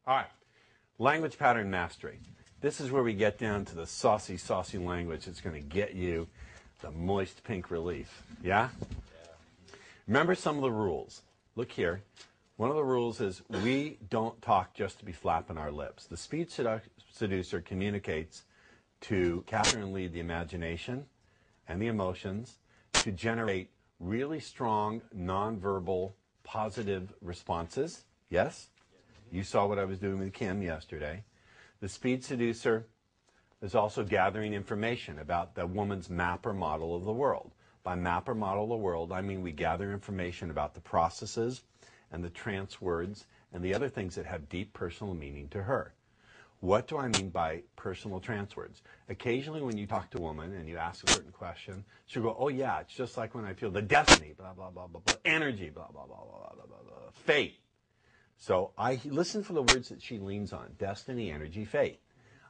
All right. Language pattern mastery. This is where we get down to the saucy language that's going to get you the moist pink relief. Yeah? Remember some of the rules. Look here. One of the rules is we don't talk just to be flapping our lips. The speed seducer communicates to capture and lead the imagination and the emotions, to generate really strong, nonverbal, positive responses. Yes? You saw what I was doing with Kim yesterday. The speed seducer is also gathering information about the woman's map or model of the world. By map or model of the world, I mean we gather information about the processes and the trance words and the other things that have deep personal meaning to her. What do I mean by personal trance words? Occasionally when you talk to a woman and you ask a certain question, she'll go, oh yeah, it's just like when I feel the destiny, blah, blah, blah, blah, blah, energy, blah, blah, blah, blah, blah, blah, blah, fate. So I listen for the words that she leans on, destiny, energy, fate.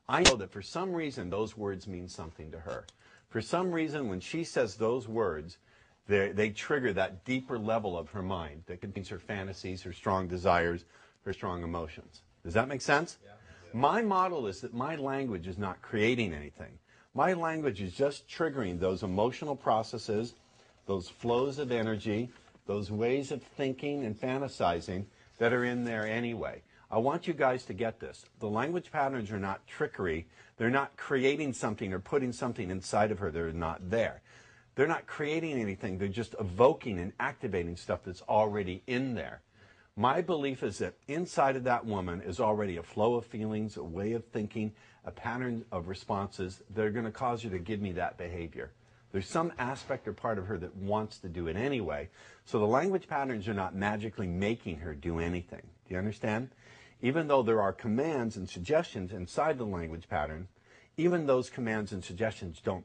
I know that for some reason those words mean something to her. For some reason when she says those words, they trigger that deeper level of her mind that contains her fantasies, her strong desires, her strong emotions. Does that make sense? Yeah. My model is that my language is not creating anything. My language is just triggering those emotional processes, those flows of energy, those ways of thinking and fantasizing that are in there anyway. I want you guys to get this. The language patterns are not trickery. They're not creating something or putting something inside of her that is not there. They're not creating anything. They're just evoking and activating stuff that's already in there. My belief is that inside of that woman is already a flow of feelings, a way of thinking, a pattern of responses that are going to cause you to give me that behavior. There's some aspect or part of her that wants to do it anyway. So the language patterns are not magically making her do anything. Do you understand? Even though there are commands and suggestions inside the language pattern, even those commands and suggestions don't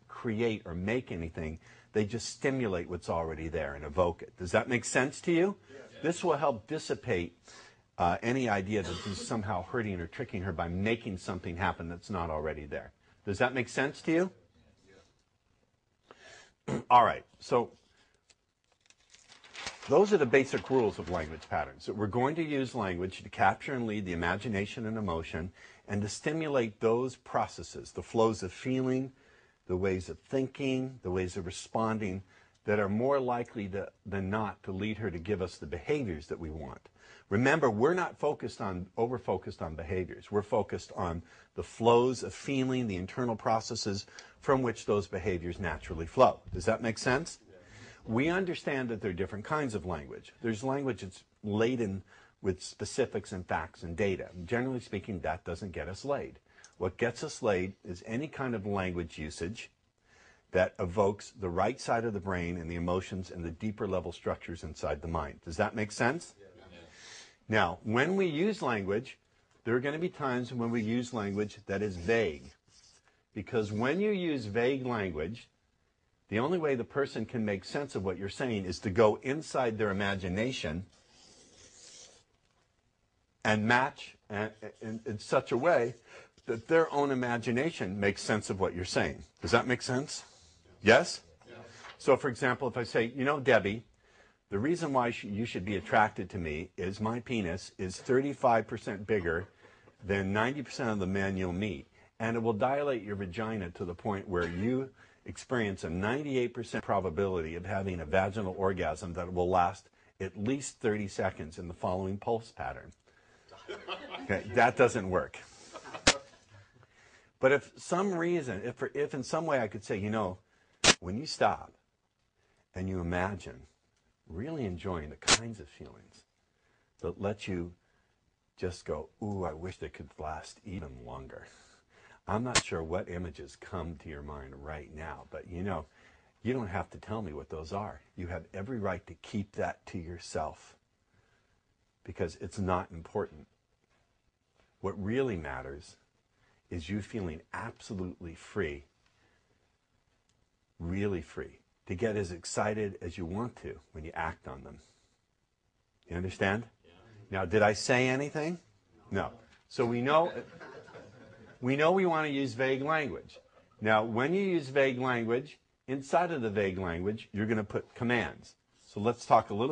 create or make anything. They just stimulate what's already there and evoke it. Does that make sense to you? Yes. This will help dissipate any idea that this is somehow hurting or tricking her by making something happen that's not already there. Does that make sense to you? Yeah. All right. So those are the basic rules of language patterns. That we're going to use language to capture and lead the imagination and emotion and to stimulate those processes, the flows of feeling, the ways of thinking, the ways of responding that are more likely than not to lead her to give us the behaviors that we want. Remember, we're not over-focused on behaviors. We're focused on the flows of feeling, the internal processes from which those behaviors naturally flow. Does that make sense? We understand that there are different kinds of language. There's language that's laden with specifics and facts and data. Generally speaking, that doesn't get us laid. What gets us laid is any kind of language usage that evokes the right side of the brain and the emotions and the deeper level structures inside the mind. Does that make sense? Yeah. Now, when we use language, there are going to be times when we use language that is vague. Because when you use vague language, the only way the person can make sense of what you're saying is to go inside their imagination and match in such a way that their own imagination makes sense of what you're saying. Does that make sense? Yes? Yeah. So, for example, if I say, you know, Debbie, the reason why you should be attracted to me is my penis is 35% bigger than 90% of the men you'll meet, and it will dilate your vagina to the point where you experience a 98% probability of having a vaginal orgasm that will last at least 30 seconds in the following pulse pattern. Okay, that doesn't work. But if some reason, if in some way I could say, you know, when you stop and you imagine really enjoying the kinds of feelings that let you just go, ooh, I wish they could last even longer. I'm not sure what images come to your mind right now, but you know, you don't have to tell me what those are. You have every right to keep that to yourself because it's not important. What really matters is you feeling absolutely free, really free, to get as excited as you want to when you act on them. You understand? Yeah. Now, did I say anything? No. So we know we want to use vague language. Now, when you use vague language, inside of the vague language, you're going to put commands. So let's talk a little bit.